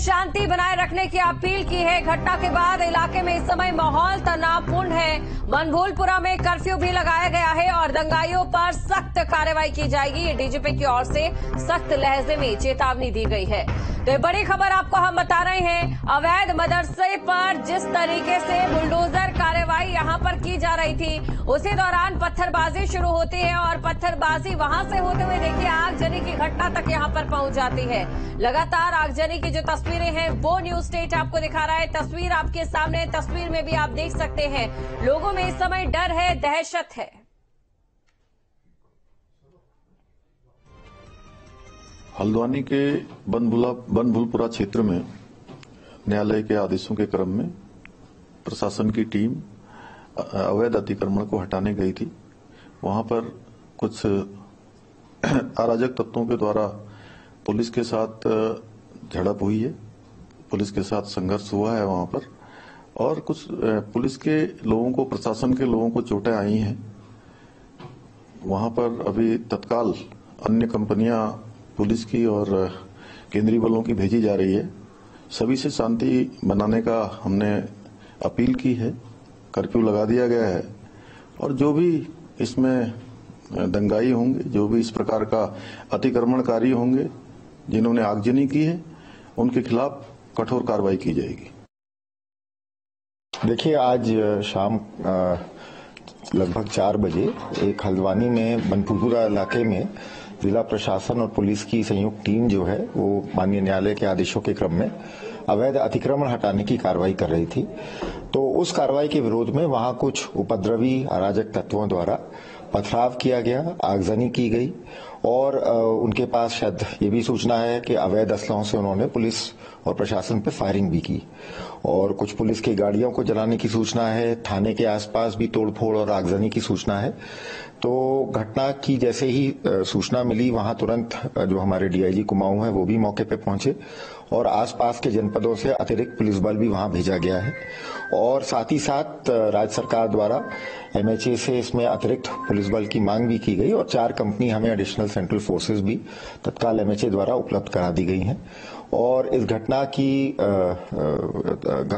शांति बनाए रखने की अपील की है। घटना के बाद इलाके में इस समय माहौल तनावपूर्ण है। मनभूलपुरा में कर्फ्यू भी लगाया गया है और दंगाइयों पर सख्त कार्रवाई की जाएगी। डीजीपी की ओर से सख्त लहजे में चेतावनी दी गई है। तो बड़ी खबर आपको हम बता रहे हैं, अवैध मदरसे पर जिस तरीके से बुलडोजर कार्रवाई यहां पर की जा रही थी, उसी दौरान पत्थरबाजी शुरू होती है और पत्थरबाजी वहां से होते हुए देखिए आगजनी की घटना तक यहां पर पहुंच जाती है। लगातार आगजनी की जो तस्वीरें हैं वो न्यूज स्टेट आपको दिखा रहा है। तस्वीर आपके सामने, तस्वीर में भी आप देख सकते हैं, लोगों में इस समय डर है, दहशत है। हल्द्वानी के बनभूलपुरा क्षेत्र में न्यायालय के आदेशों के क्रम में प्रशासन की टीम अवैध अतिक्रमण को हटाने गई थी। वहां पर कुछ अराजक तत्वों के द्वारा पुलिस के साथ झड़प हुई है, पुलिस के साथ संघर्ष हुआ है वहां पर, और कुछ पुलिस के लोगों को, प्रशासन के लोगों को चोटें आई हैं। वहां पर अभी तत्काल अन्य कंपनियां पुलिस की और केंद्रीय बलों की भेजी जा रही है। सभी से शांति बनाने का हमने अपील की है, कर्फ्यू लगा दिया गया है और जो भी इसमें दंगाई होंगे, जो भी इस प्रकार का अतिक्रमणकारी होंगे, जिन्होंने आगजनी की है, उनके खिलाफ कठोर कार्रवाई की जाएगी। देखिए, आज शाम लगभग 4 बजे एक हल्द्वानी में बनभूलपुरा इलाके में जिला प्रशासन और पुलिस की संयुक्त टीम जो है वो माननीय न्यायालय के आदेशों के क्रम में अवैध अतिक्रमण हटाने की कार्रवाई कर रही थी। तो उस कार्रवाई के विरोध में वहां कुछ उपद्रवी अराजक तत्वों द्वारा पथराव किया गया, आगजनी की गई और उनके पास शायद ये भी सूचना है कि अवैध असलहों से उन्होंने पुलिस और प्रशासन पर फायरिंग भी की और कुछ पुलिस की गाड़ियों को जलाने की सूचना है। थाने के आसपास भी तोड़फोड़ और आगजनी की सूचना है। तो घटना की जैसे ही सूचना मिली, वहां तुरंत जो हमारे डीआईजी कुमाऊं है वो भी मौके पे पहुंचे और आसपास के जनपदों से अतिरिक्त पुलिस बल भी वहां भेजा गया है और साथ ही साथ राज्य सरकार द्वारा एमएचए से इसमें अतिरिक्त पुलिस बल की मांग भी की गई और 4 कंपनी हमें एडिशनल सेंट्रल फोर्सेस भी तत्काल एमएचए द्वारा उपलब्ध करा दी गई हैं। और इस घटना की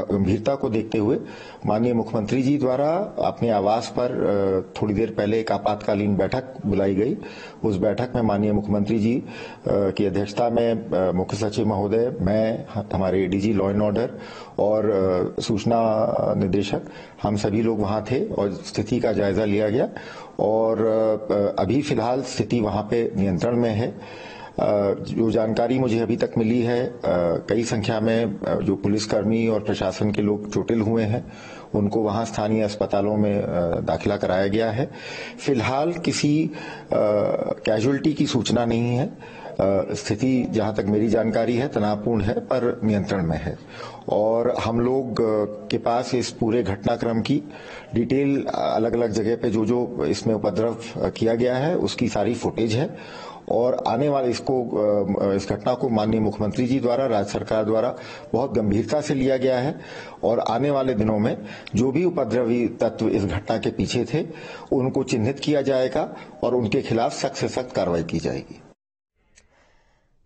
गंभीरता को देखते हुए माननीय मुख्यमंत्री जी द्वारा अपने आवास पर थोड़ी देर पहले एक आपातकालीन बैठक बुलाई गई। उस बैठक में माननीय मुख्यमंत्री जी की अध्यक्षता में मुख्य सचिव महोदय, मैं, हमारे एडीजी लॉ एंड ऑर्डर और सूचना निदेशक, हम सभी लोग वहां थे और स्थिति का जायजा लिया गया और अभी फिलहाल स्थिति वहां पे नियंत्रण में है। जो जानकारी मुझे अभी तक मिली है, कई संख्या में जो पुलिसकर्मी और प्रशासन के लोग चोटिल हुए हैं, उनको वहां स्थानीय अस्पतालों में दाखिला कराया गया है। फिलहाल किसी कैजुअल्टी की सूचना नहीं है। स्थिति जहां तक मेरी जानकारी है तनावपूर्ण है पर नियंत्रण में है और हम लोग के पास इस पूरे घटनाक्रम की डिटेल अलग अलग जगह पे जो जो इसमें उपद्रव किया गया है उसकी सारी फुटेज है और आने वाले इस घटना को माननीय मुख्यमंत्री जी द्वारा, राज्य सरकार द्वारा बहुत गंभीरता से लिया गया है और आने वाले दिनों में जो भी उपद्रवी तत्व इस घटना के पीछे थे उनको चिन्हित किया जाएगा और उनके खिलाफ सख्त से सख्त कार्रवाई की जाएगी।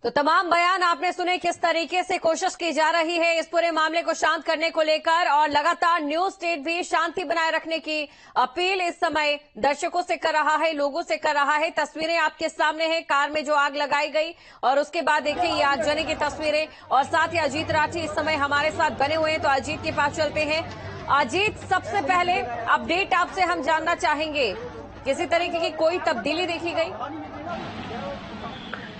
तो तमाम बयान आपने सुने, किस तरीके से कोशिश की जा रही है इस पूरे मामले को शांत करने को लेकर और लगातार न्यूज स्टेट भी शांति बनाए रखने की अपील इस समय दर्शकों से कर रहा है, लोगों से कर रहा है। तस्वीरें आपके सामने हैं, कार में जो आग लगाई गई और उसके बाद देखिए ये आगजनी की तस्वीरें और साथ ही अजीत राठी इस समय हमारे साथ बने हुए हैं। तो अजीत के पास चलते हैं। अजीत, सबसे पहले अपडेट आपसे हम जानना चाहेंगे, किसी तरीके की कोई तब्दीली देखी गई?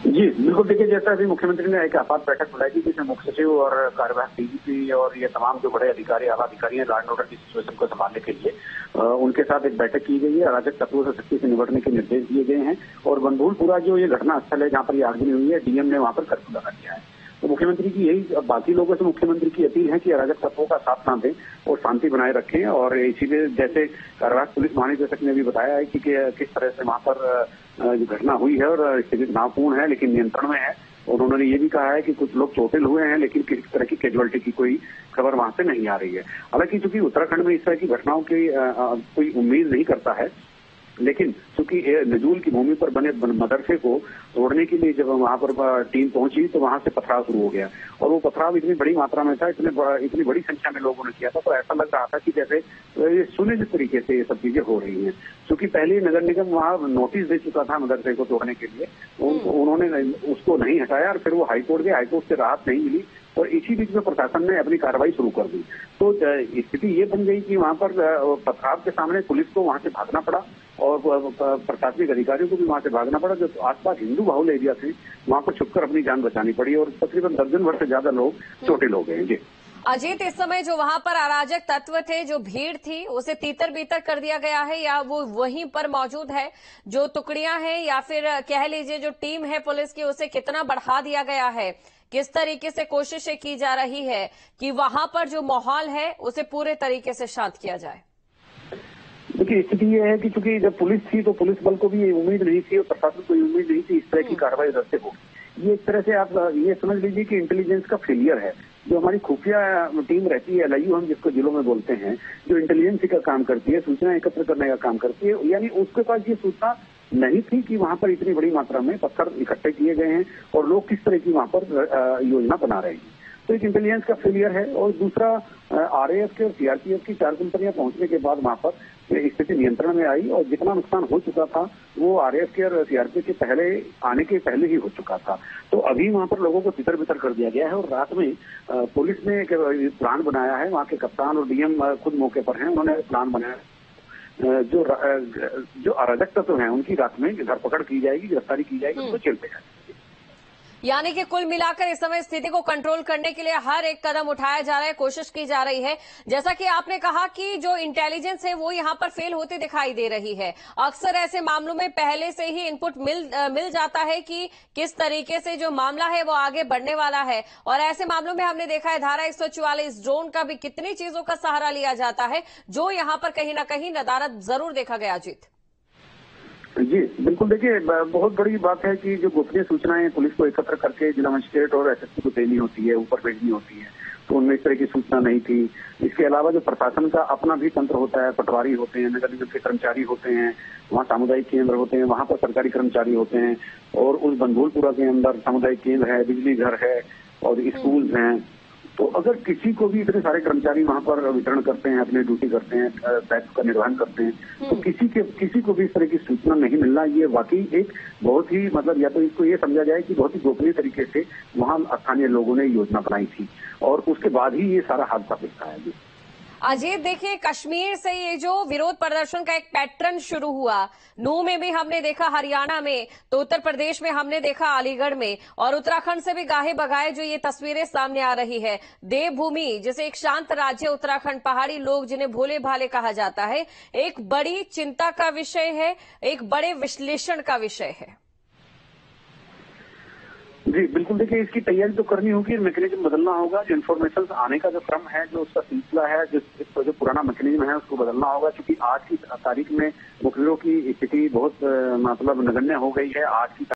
जी बिल्कुल, देखिए जैसा अभी मुख्यमंत्री ने एक आपात बैठक बुलाई थी जिसमें मुख्य सचिव और कार्यवाहक डीजीपी और ये तमाम जो बड़े अधिकारी, आला अधिकारी हैं लॉ एंड ऑर्डर की सिचुएशन को संभालने के लिए उनके साथ एक बैठक की गई है। अराजक तत्वों से सख्ती से निपटने के निर्देश दिए गए हैं और बनभूलपुरा जो ये घटना स्थल है जहां पर ये आगजनी हुई है, डीएम ने वहां पर कर्फ्यू लगा दिया है। तो मुख्यमंत्री की यही, बाकी लोगों से मुख्यमंत्री की अपील है कि अराजक तत्वों का साथ ना दें और शांति बनाए रखें और इसीलिए जैसे कार्यवाहक पुलिस महानिदेशक ने भी बताया है कि किस तरह से वहां पर जो घटना हुई है और स्थिति तनावपूर्ण है लेकिन नियंत्रण में है। और उन्होंने ये भी कहा है कि कुछ लोग चोटिल हुए हैं लेकिन किसी तरह की कैजुअलिटी की कोई खबर वहां से नहीं आ रही है। हालांकि चूंकि उत्तराखंड में इस तरह की घटनाओं की कोई उम्मीद नहीं करता है, लेकिन चूंकि नजूल की भूमि पर बने मदरसे को तोड़ने के लिए जब वहां पर टीम पहुंची तो वहां से पथराव शुरू हो गया और वो पथराव इतनी बड़ी मात्रा में था, इतनी बड़ी संख्या में लोगों ने किया था, तो ऐसा लग रहा था कि जैसे ये सुनिश्चित तरीके से ये सब चीजें हो रही हैं। क्योंकि पहले नगर निगम वहां नोटिस दे चुका था मदरसे को तोड़ने के लिए, उन्होंने उसको नहीं हटाया और फिर वो हाईकोर्ट गए, हाईकोर्ट से राहत नहीं मिली और इसी बीच में प्रशासन ने अपनी कार्रवाई शुरू कर दी। तो स्थिति ये बन गई कि वहां पर पथराव के सामने पुलिस को वहां से भागना पड़ा और प्रशासनिक अधिकारियों को भी वहां से भागना पड़ा। जो आसपास हिंदू बाहुल एरिया थे वहां पर छुपकर अपनी जान बचानी पड़ी और तकरीबन दर्जन भर से ज्यादा लोग चोटिल हो गए। जी अजीत, इस समय जो वहां पर अराजक तत्व थे, जो भीड़ थी, उसे तीतर बीतर कर दिया गया है या वो वहीं पर मौजूद है? जो टुकड़ियां हैं या फिर कह लीजिए जो टीम है पुलिस की, उसे कितना बढ़ा दिया गया है? किस तरीके से कोशिशें की जा रही है कि वहां पर जो माहौल है उसे पूरे तरीके से शांत किया जाए? देखिए, स्थिति यह है कि चूंकि जब पुलिस थी तो पुलिस बल को भी ये उम्मीद नहीं थी और प्रशासन को ये उम्मीद नहीं थी इस तरह की कार्रवाई उधर से होगी। ये एक तरह से आप ये समझ लीजिए कि इंटेलिजेंस का फेलियर है। जो हमारी खुफिया टीम रहती है, LIU हम जिसको जिलों में बोलते हैं, जो इंटेलिजेंस का काम करती है, सूचना एकत्र करने का काम करती है, यानी उसके पास ये सूचना नहीं थी कि वहां पर इतनी बड़ी मात्रा में पत्थर इकट्ठे किए गए हैं और लोग किस तरह की वहां पर योजना बना रहे हैं। तो एक इंटेलिजेंस का फेलियर है और दूसरा RAF के और CRPF की 4 कंपनियां पहुंचने के बाद वहां पर स्थिति नियंत्रण में आई और जितना नुकसान हो चुका था वो RAF के और CRPF के पहले आने के पहले ही हो चुका था। तो अभी वहां पर लोगों को तितर बितर कर दिया गया है और रात में पुलिस ने एक प्लान बनाया है। वहां के कप्तान और DM खुद मौके पर हैं, उन्होंने प्लान बनाया जो अराजक तत्व हैं उनकी रात में धरपकड़ की जाएगी, गिरफ्तारी की जाएगी, उनको जेल पे जाएगी। यानी कि कुल मिलाकर इस समय स्थिति को कंट्रोल करने के लिए हर एक कदम उठाया जा रहा है, कोशिश की जा रही है। जैसा कि आपने कहा कि जो इंटेलिजेंस है वो यहाँ पर फेल होती दिखाई दे रही है। अक्सर ऐसे मामलों में पहले से ही इनपुट मिल जाता है कि किस तरीके से जो मामला है वो आगे बढ़ने वाला है और ऐसे मामलों में हमने देखा है धारा 144 ड्रोन का भी कितनी चीजों का सहारा लिया जाता है, जो यहाँ पर कहीं ना कहीं नदारद जरूर देखा गया। अजीत जी बिल्कुल, देखिए बहुत बड़ी बात है कि जो गोपनीय सूचनाएं पुलिस को एकत्र करके जिला मजिस्ट्रेट और SSP को देनी होती है, ऊपर भेजनी होती है, तो उनमें इस तरह की सूचना नहीं थी। इसके अलावा जो प्रशासन का अपना भी तंत्र होता है, पटवारी होते हैं, नगर निगम के कर्मचारी होते हैं, वहाँ सामुदायिक केंद्र होते हैं, वहाँ पर सरकारी कर्मचारी होते हैं और उस बनभूलपुरा के अंदर सामुदायिक केंद्र है, बिजली घर है और स्कूल हैं। तो अगर किसी को भी इतने सारे कर्मचारी वहां पर वितरण करते हैं, अपनी ड्यूटी करते हैं, दायित्व का निर्वहन करते हैं, तो किसी को भी इस तरह की सूचना नहीं मिलना, ये वाकई एक बहुत ही मतलब या तो इसको ये समझा जाए कि बहुत ही गोपनीय तरीके से वहां स्थानीय लोगों ने योजना बनाई थी और उसके बाद ही ये सारा हादसा पेश आया। जी अजीत, देखिए कश्मीर से ये जो विरोध प्रदर्शन का एक पैटर्न शुरू हुआ, नूह में भी हमने देखा, हरियाणा में, तो उत्तर प्रदेश में हमने देखा, अलीगढ़ में, और उत्तराखंड से भी गाहे बगाए जो ये तस्वीरें सामने आ रही है। देवभूमि जिसे एक शांत राज्य उत्तराखंड, पहाड़ी लोग जिन्हें भोले भाले कहा जाता है, एक बड़ी चिंता का विषय है, एक बड़े विश्लेषण का विषय है। जी बिल्कुल, देखिए इसकी तैयारी तो करनी होगी, मैकेनिज्म बदलना होगा, जो इन्फॉर्मेशन आने का जो क्रम है, जो उसका सिलसिला है, जो पुराना मैकेनिज्म है उसको बदलना होगा। क्योंकि आज की तारीख में मुखबिरों की स्थिति बहुत मतलब नगण्य हो गई है। आज की